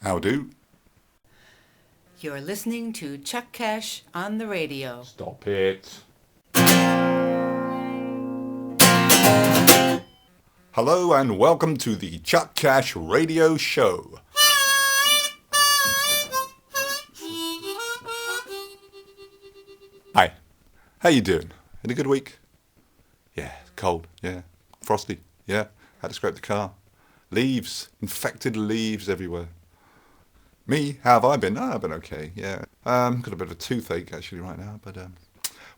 How do? You're listening to Chuck Cash on the radio. Stop it. Hello and welcome to the Chuck Cash Radio Show. Hi, how you doing? Had a good week? Yeah, cold, yeah. Frosty, yeah. Had to scrape the car. Leaves, infected leaves everywhere. Me, how have I been? Oh, I've been okay, yeah. Got a bit of a toothache actually right now, but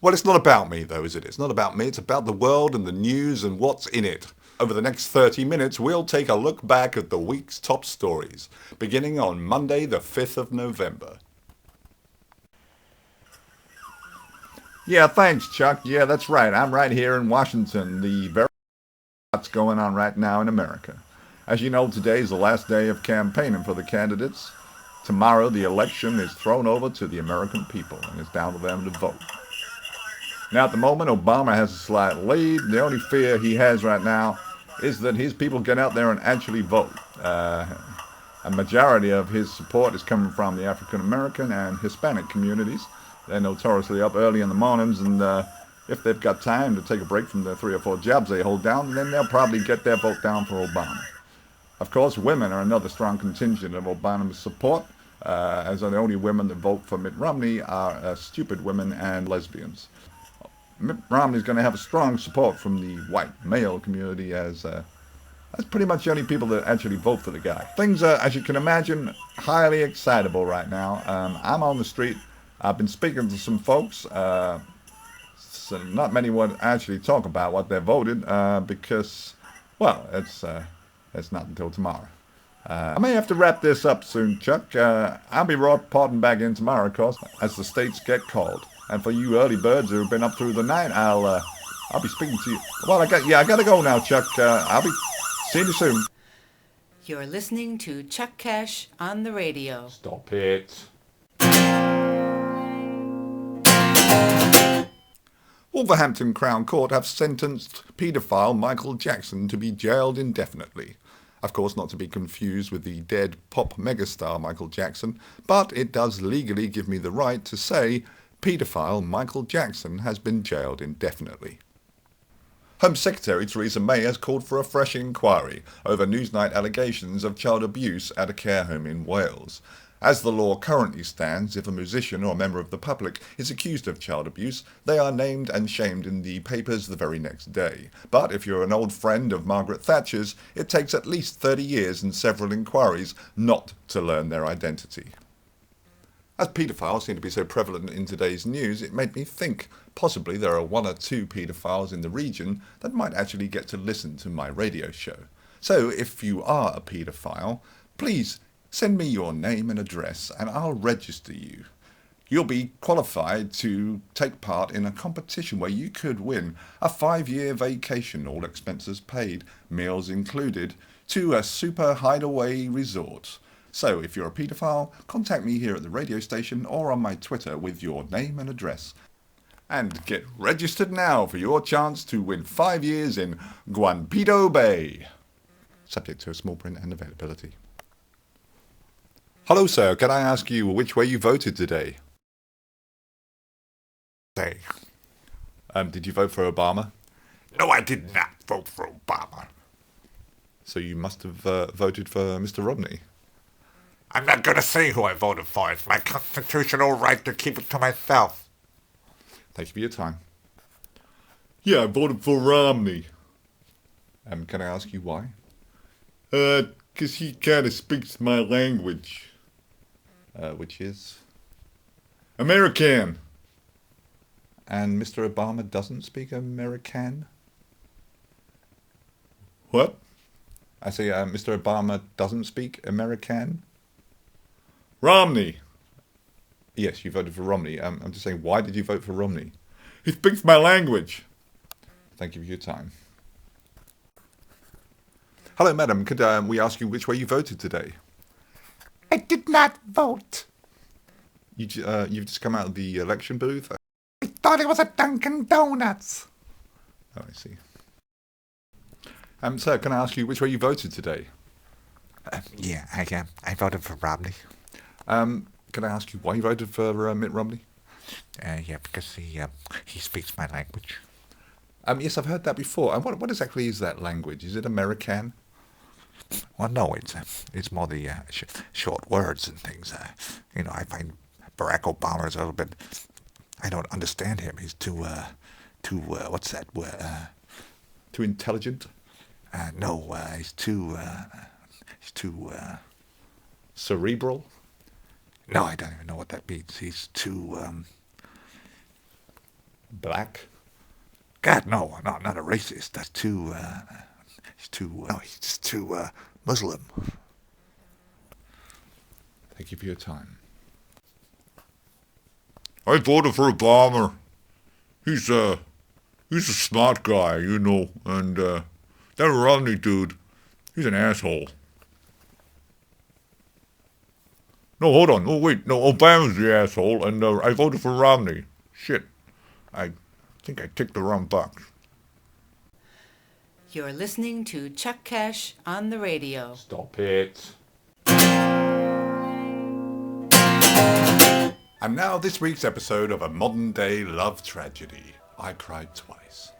well, it's not about me though, is it? It's not about me, it's about the world and the news and what's in it. Over the next 30 minutes, we'll take a look back at the week's top stories, beginning on Monday, the 5th of November. Yeah, thanks, Chuck. Yeah, that's right. I'm right here in Washington, the very what's going on right now in America. As you know, today is the last day of campaigning for the candidates. Tomorrow, the election is thrown over to the American people, and it's down to them to vote. Now, at the moment, Obama has a slight lead. The only fear he has right now is that his people get out there and actually vote. A majority of his support is coming from the African American and Hispanic communities. They're notoriously up early in the mornings, and if they've got time to take a break from the 3 or 4 jobs they hold down, then they'll probably get their vote down for Obama. Of course, women are another strong contingent of Obama's support, as the only women that vote for Mitt Romney are stupid women and lesbians. Mitt Romney's going to have a strong support from the white male community, as that's pretty much the only people that actually vote for the guy. Things are, as you can imagine, highly excitable right now. I'm on the street. I've been speaking to some folks. So not many would actually talk about what they voted because, well, it's not until tomorrow. I may have to wrap this up soon, Chuck. I'll be reporting back in tomorrow, of course, as the states get called. And for you early birds who have been up through the night, I'll be speaking to you. Well, I got to go now, Chuck. I'll be seeing you soon. You're listening to Chuck Cash on the radio. Stop it. Wolverhampton Crown Court have sentenced paedophile Michael Jackson to be jailed indefinitely. Of course, not to be confused with the dead pop megastar Michael Jackson, but it does legally give me the right to say paedophile Michael Jackson has been jailed indefinitely. Home Secretary Theresa May has called for a fresh inquiry over Newsnight allegations of child abuse at a care home in Wales. As the law currently stands, if a musician or a member of the public is accused of child abuse, they are named and shamed in the papers the very next day. But if you're an old friend of Margaret Thatcher's, it takes at least 30 years and several inquiries not to learn their identity. As paedophiles seem to be so prevalent in today's news, it made me think possibly there are 1 or 2 paedophiles in the region that might actually get to listen to my radio show. So if you are a paedophile, please send me your name and address and I'll register you. You'll be qualified to take part in a competition where you could win a 5-year vacation, all expenses paid, meals included, to a super hideaway resort. So if you're a paedophile, contact me here at the radio station or on my Twitter with your name and address. And get registered now for your chance to win 5 years in Guanpedo Bay. Subject to a small print and availability. Hello, sir. Can I ask you which way you voted today? Did you vote for Obama? No, I did not vote for Obama. So you must have voted for Mr. Romney. I'm not going to say who I voted for. It's my constitutional right to keep it to myself. Thank you for your time. Yeah, I voted for Romney. Can I ask you why? Because he kind of speaks my language. Which is? American. And Mr. Obama doesn't speak American? What? I say Mr. Obama doesn't speak American? Romney. Yes, you voted for Romney. I'm just saying, why did you vote for Romney? He speaks my language. Thank you for your time. Hello, madam. Could we ask you which way you voted today? I did not vote. You've just come out of the election booth? I thought it was a Dunkin' Donuts. Oh, I see. Sir, can I ask you which way you voted today? I voted for Romney. Can I ask you why you voted for Mitt Romney? Because he speaks my language. Yes, I've heard that before. And what exactly is that language? Is it American? Well, no, it's more the short words and things. I find Barack Obama is a little bit. I don't understand him. He's too what's that word? Too intelligent? No, he's too. Cerebral? No, I don't even know what that means. He's too. Black? God, no, not a racist. That's too. He's just too Muslim. Thank you for your time. I voted for Obama. He's a smart guy, and that Romney dude, he's an asshole. No, hold on. Oh, wait. No, Obama's the asshole, and I voted for Romney. Shit. I think I ticked the wrong box. You're listening to Chuck Cash on the radio. Stop it. And now this week's episode of a modern-day love tragedy. I Cried Twice.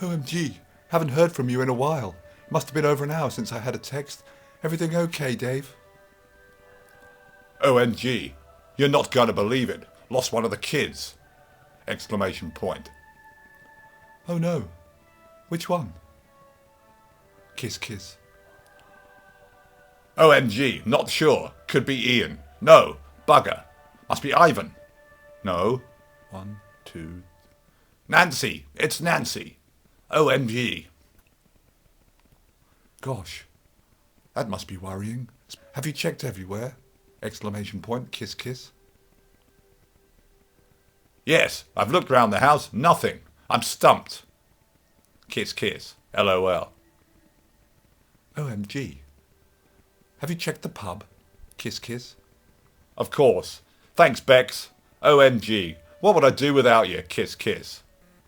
OMG, haven't heard from you in a while. Must have been over an hour since I had a text. Everything okay, Dave? OMG, you're not gonna believe it. Lost one of the kids! Exclamation point. Oh no. Which one? Kiss, kiss. OMG, not sure. Could be Ian. No, bugger. Must be Ivan. No. 1, 2. Nancy, it's Nancy. OMG. Gosh, that must be worrying. Have you checked everywhere? Exclamation point, kiss, kiss. Yes, I've looked round the house, nothing. I'm stumped. Kiss, kiss, LOL. OMG. Have you checked the pub? Kiss, kiss. Of course. Thanks, Bex. OMG. What would I do without you? Kiss, kiss.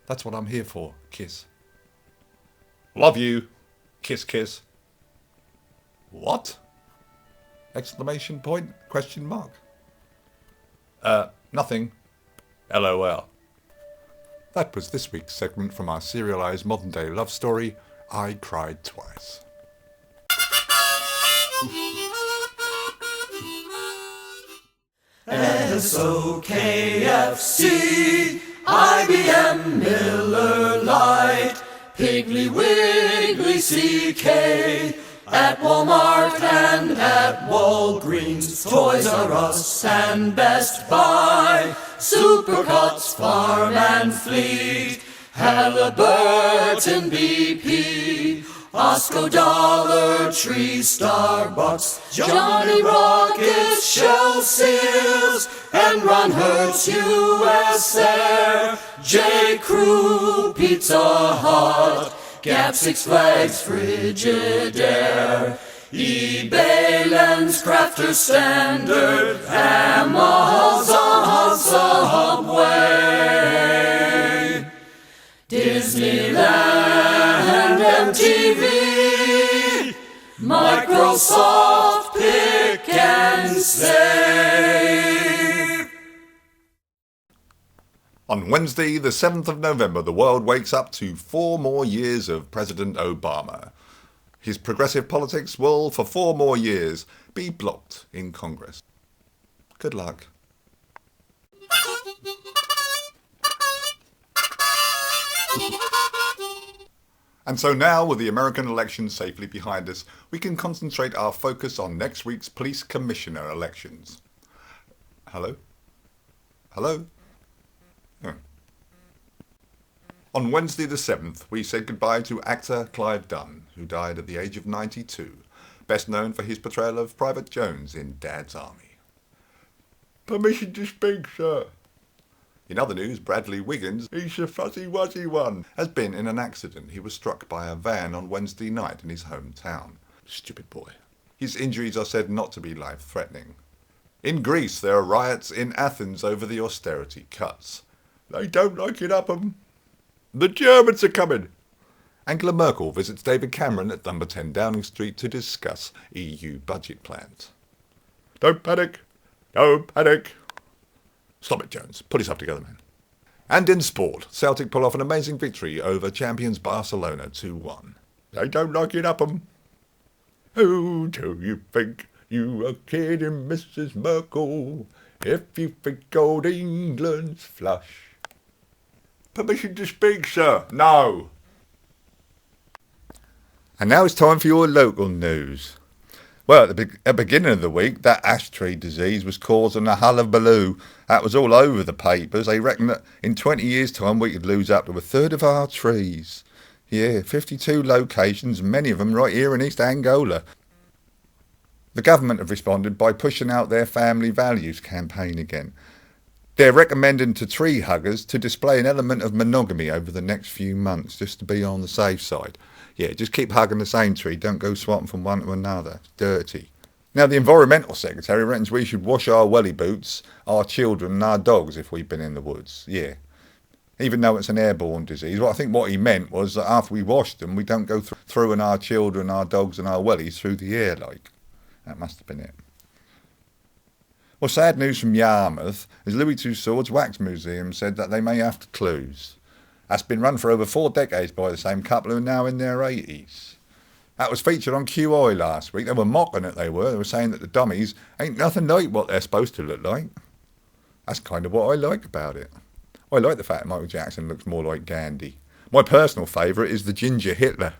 That's what I'm here for. Kiss. Love you. Kiss, kiss. What? Exclamation point? Question mark. Nothing. LOL. That was this week's segment from our serialized modern-day love story, I Cried Twice. SOKFC, IBM, Miller Lite, Piggly Wiggly CK, at Walmart and at Walgreens, Toys R Us and Best Buy, Supercuts, Farm and Fleet, Halliburton, BP, Osco, Dollar Tree, Starbucks, Johnny Rockets, Shell Seals, and Hertz US Air, J. Crew, Pizza Hut, Gap, Six Flags, Frigidaire, eBay, Lens, Crafter, Standard, Amazon, Subway, Disneyland, MTV, Microsoft, Pick and Save. On Wednesday, the 7th of November, the world wakes up to 4 more years of President Obama. His progressive politics will, for 4 more years, be blocked in Congress. Good luck. And so now, with the American election safely behind us, we can concentrate our focus on next week's police commissioner elections. Hello? Hello? Oh. On Wednesday the 7th, we said goodbye to actor Clive Dunn, who died at the age of 92, best known for his portrayal of Private Jones in Dad's Army. Permission to speak, sir. In other news, Bradley Wiggins, he's a fuzzy-wuzzy one, has been in an accident. He was struck by a van on Wednesday night in his hometown. Stupid boy. His injuries are said not to be life-threatening. In Greece, there are riots in Athens over the austerity cuts. They don't like it up 'em. The Germans are coming. Angela Merkel visits David Cameron at number 10 Downing Street to discuss EU budget plans. Don't panic. Don't panic. Stop it, Jones. Put yourself together, man. And in sport, Celtic pull off an amazing victory over champions Barcelona 2-1. They don't like it up 'em. Who do you think you are kidding, Mrs. Merkel, if you think old England's flush? Permission to speak, sir. No. And now it's time for your local news. Well, at the beginning of the week, that ash tree disease was causing a hullabaloo. That was all over the papers. They reckon that in 20 years' time we could lose up to a third of our trees. Yeah, 52 locations, many of them right here in East Angola. The government have responded by pushing out their family values campaign again. They're recommending to tree huggers to display an element of monogamy over the next few months, just to be on the safe side. Yeah, just keep hugging the same tree, don't go swapping from one to another. It's dirty. Now, the Environmental Secretary reckons we should wash our welly boots, our children and our dogs if we've been in the woods. Yeah. Even though it's an airborne disease. Well, I think what he meant was that after we washed them, we don't go throwing our children, our dogs and our wellies through the air like. That must have been it. Well, sad news from Yarmouth is Louis Tussauds Wax Museum said that they may have to close. That's been run for over 4 decades by the same couple who are now in their 80s. That was featured on QI last week. They were mocking it, they were. They were saying that the dummies ain't nothing like what they're supposed to look like. That's kind of what I like about it. I like the fact that Michael Jackson looks more like Gandhi. My personal favourite is the ginger Hitler.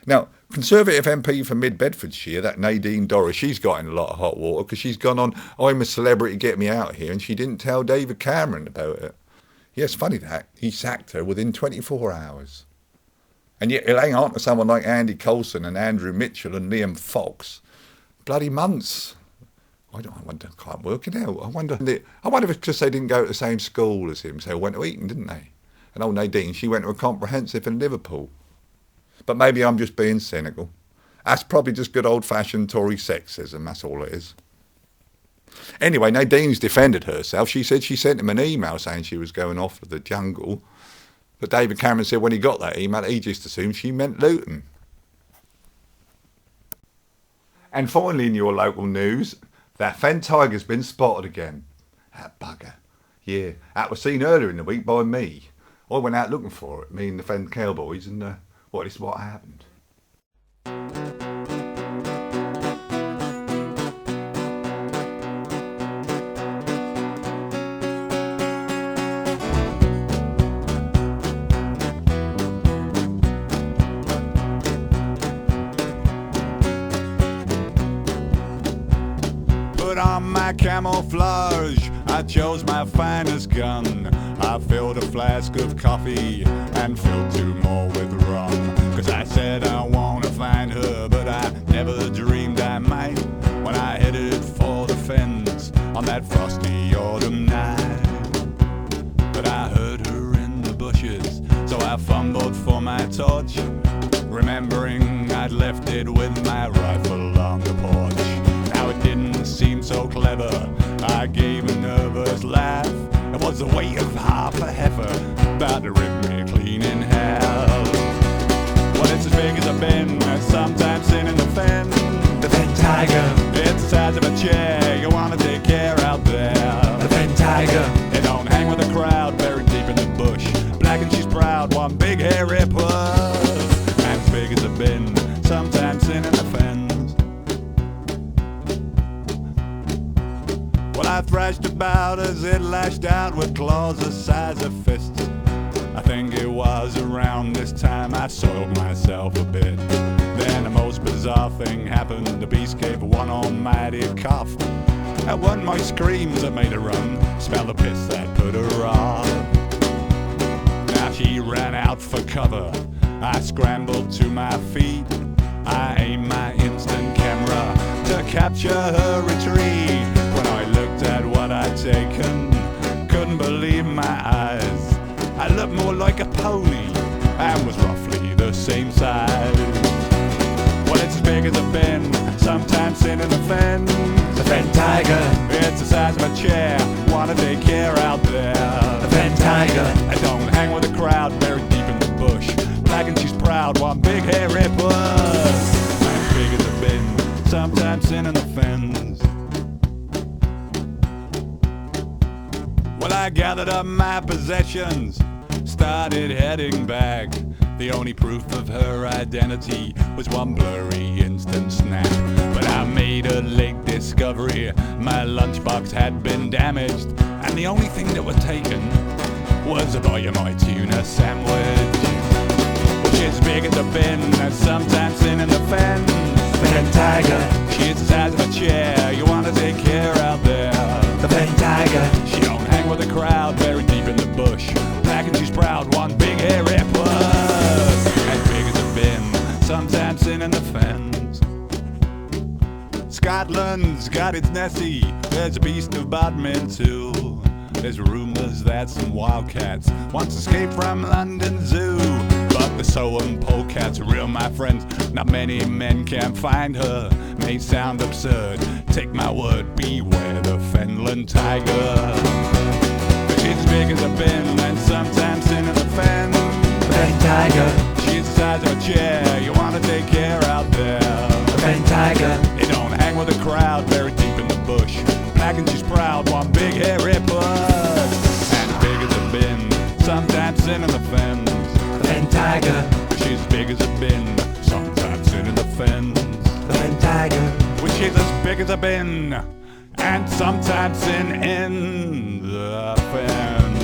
Now, Conservative MP for Mid-Bedfordshire, that Nadine Dorries, she's got in a lot of hot water because she's gone on I'm a Celebrity, Get Me Out Here, and she didn't tell David Cameron about it. Yeah, it's funny that. He sacked her within 24 hours. And yet he'll hang on to someone like Andy Coulson and Andrew Mitchell and Liam Fox. Bloody months. I can't work it out. I wonder if it's because they didn't go to the same school as him, so they went to Eton, didn't they? And old Nadine, she went to a comprehensive in Liverpool. But maybe I'm just being cynical. That's probably just good old-fashioned Tory sexism, that's all it is. Anyway, Nadine's defended herself. She said she sent him an email saying she was going off to the jungle. But David Cameron said when he got that email, he just assumed she meant Luton. And finally in your local news, that Fen tiger's been spotted again. That bugger. Yeah, that was seen earlier in the week by me. I went out looking for it, me and the Fen cowboys, and this is what happened. Put on my camouflage, I chose my finest gun. I filled a flask of coffee and filled 2 more with rum. Cause I said I wanna find her, but I never dreamed I might. When I headed for the fens on that frosty autumn night. But I heard her in the bushes, so I fumbled for my torch, remembering I'd left it with my rifle on the porch. Now it didn't seem so clever, I gave a nervous laugh. It was the weight of half a heifer, about to rip me clean in half. Well, it's as big as a bin, sometimes in the fen. The Fen tiger, it's the size of a chair, you wanna take care out there. The Fen tiger, it don't hang with the crowd, buried deep in the bush. Black and she's proud, one big hairy puss. And as big as a bin, sometimes in the fens. Well, I thrashed about as it lashed out with claws the size of fists. I think it was around this time I soiled myself a bit. Then the most bizarre thing happened. The beast gave one almighty cough. That wasn't my screams that made her run. Smell the piss that put her off. Now she ran out for cover. I scrambled to my feet. I aimed my instant camera to capture her retreat. When I looked at what I'd taken, couldn't believe my eyes. I looked more like a pony and was roughly the same size. Well, it's as big as a bin, sometimes sitting in the fen. The Fen tiger, it's the size of a chair, wanna take care out there. The Fen tiger, I don't hang with the crowd, buried deep in the bush. black and she's proud, one big hairy puss. As big as a bin, sometimes sin in the fence. Well, I gathered up my possessions, started heading back. The only proof of her identity was one blurry instant snap. But I made a late discovery, my lunchbox had been damaged, and the only thing that was taken was a volume of tuna sandwich, which is big as a bin, sometimes in the fence. The Ben Tiger, she's the size of a chair, you wanna take care out there. The Ben Tiger, she don't hang with the crowd, buried deep in the bush, black and she's proud, one big hairy puss. As big as a bin, sometimes in the fence. Scotland's got its Nessie, there's a beast of Bodmin too. There's rumours that some wildcats once escaped from London Zoo. But the Soham polecat's real, my friends, not many men can find her. May sound absurd, take my word, beware the Fenland tiger. She's big as a bin and sometimes in the fence. Ben Tiger, she's the size of a chair, you wanna take care out there. Ben Tiger, they don't hang with the crowd, very deep in the bush, black and she's proud, one big hairy puss. And big as a bin, sometimes in the fence. Ben Tiger, she's big as a bin, sometimes in the fence. Ben Tiger, which is as big as a bin, and sometimes in the fence.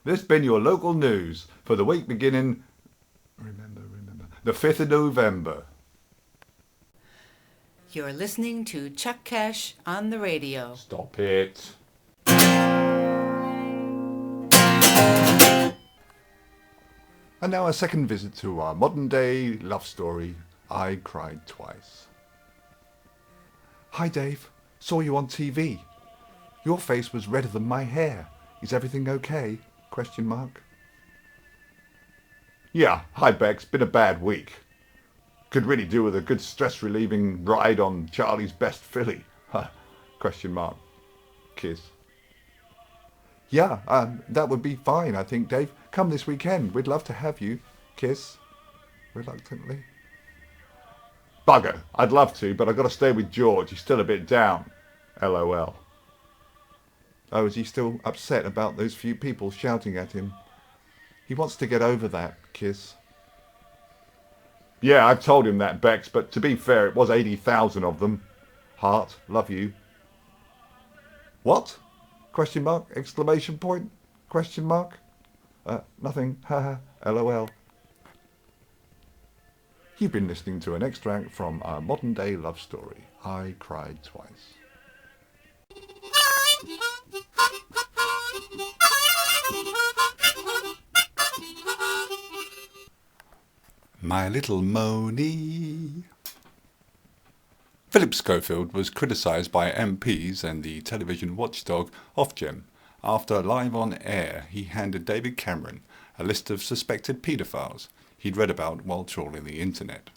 This been your local news for the week beginning, remember, the 5th of November. You're listening to Chuck Cash on the radio. Stop it. And now a second visit to our modern day love story, I Cried Twice. Hi Dave, saw you on TV. Your face was redder than my hair. Is everything okay? ? Yeah, hi Bex, been a bad week. Could really do with a good stress-relieving ride on Charlie's best filly. ? Kiss. Yeah, that would be fine, I think, Dave. Come this weekend. We'd love to have you. Kiss. Reluctantly. Bugger. I'd love to, but I've got to stay with George. He's still a bit down. LOL. Oh, is he still upset about those few people shouting at him? He wants to get over that. Kiss. Yeah, I've told him that, Bex, but to be fair, it was 80,000 of them. Heart, love you. What? ? Exclamation point? ? Nothing. Haha. LOL. You've been listening to an extract from our modern day love story, I Cried Twice. My little Moni. Philip Schofield was criticised by MPs and the television watchdog Ofgem after live on air he handed David Cameron a list of suspected paedophiles he'd read about while trawling the internet.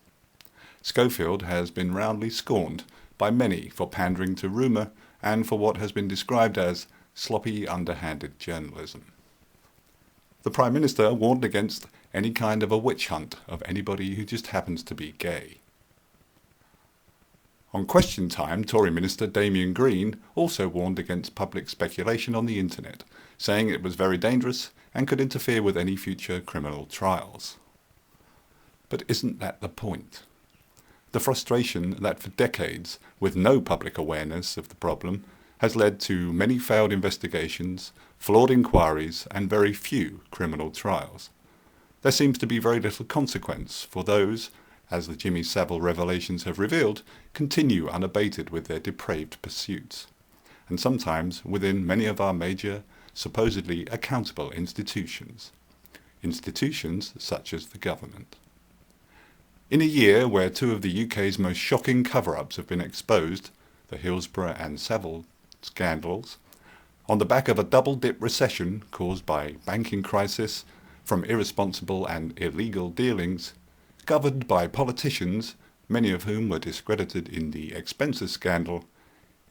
Schofield has been roundly scorned by many for pandering to rumour and for what has been described as sloppy, underhanded journalism. The Prime Minister warned against any kind of a witch hunt of anybody who just happens to be gay. On Question Time, Tory Minister Damien Green also warned against public speculation on the internet, saying it was very dangerous and could interfere with any future criminal trials. But isn't that the point? The frustration that for decades, with no public awareness of the problem, has led to many failed investigations, flawed inquiries, and very few criminal trials. There seems to be very little consequence for those, as the Jimmy Savile revelations have revealed, continue unabated with their depraved pursuits, and sometimes within many of our major, supposedly accountable institutions such as the government. In a year where two of the UK's most shocking cover-ups have been exposed, the Hillsborough and Savile scandals, on the back of a double-dip recession caused by banking crisis from irresponsible and illegal dealings, governed by politicians many of whom were discredited in the expenses scandal,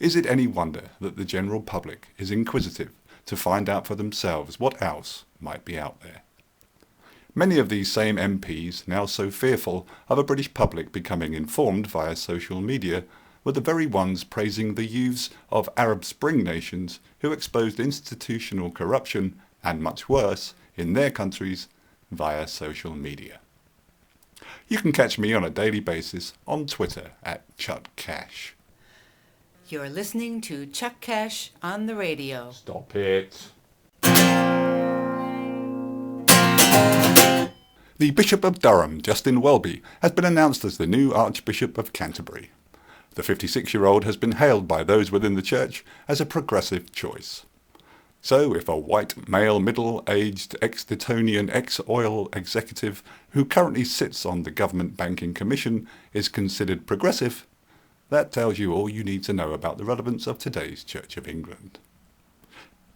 is it any wonder that the general public is inquisitive to find out for themselves what else might be out there? Many of these same MPs, now so fearful of a British public becoming informed via social media, were the very ones praising the youths of Arab Spring nations who exposed institutional corruption and much worse in their countries via social media. You can catch me on a daily basis on Twitter at Chuck Cash. You're listening to Chuck Cash on the radio. Stop it. The Bishop of Durham, Justin Welby, has been announced as the new Archbishop of Canterbury. The 56-year-old has been hailed by those within the church as a progressive choice. So if a white, male, middle-aged, ex-Titonian, ex-oil executive who currently sits on the Government Banking Commission is considered progressive, that tells you all you need to know about the relevance of today's Church of England.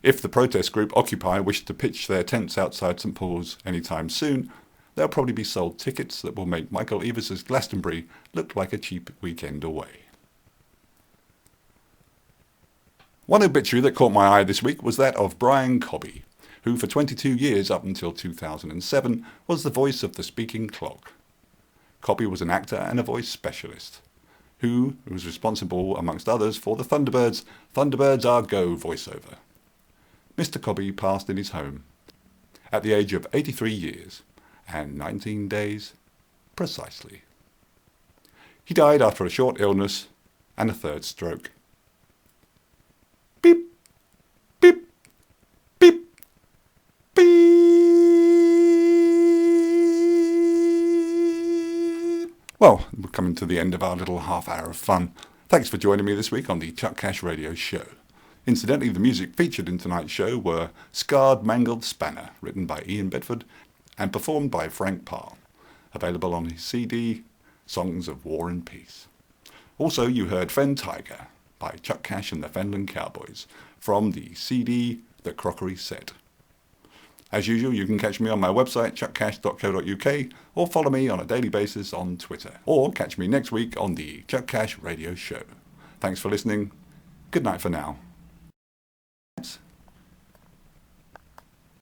If the protest group Occupy wish to pitch their tents outside St Paul's anytime soon, there'll probably be sold tickets that will make Michael Eaves' Glastonbury look like a cheap weekend away. One obituary that caught my eye this week was that of Brian Cobby, who for 22 years up until 2007 was the voice of the speaking clock. Cobby was an actor and a voice specialist, who was responsible, amongst others, for the Thunderbirds Are Go voiceover. Mr. Cobby passed in his home at the age of 83 years and 19 days precisely. He died after a short illness and a third stroke. Beep, beep, beep, beep. Well, we're coming to the end of our little half hour of fun. Thanks for joining me this week on the Chuck Cash Radio Show. Incidentally, the music featured in tonight's show were Scarred Mangled Spanner, written by Ian Bedford and performed by Frank Parr, available on his CD, Songs of War and Peace. Also, you heard Fen Tiger by Chuck Cash and the Fenland Cowboys from the CD The Crockery Set. As usual, you can catch me on my website, chuckcash.co.uk, or follow me on a daily basis on Twitter, or catch me next week on the Chuck Cash Radio Show. Thanks for listening. Good night for now.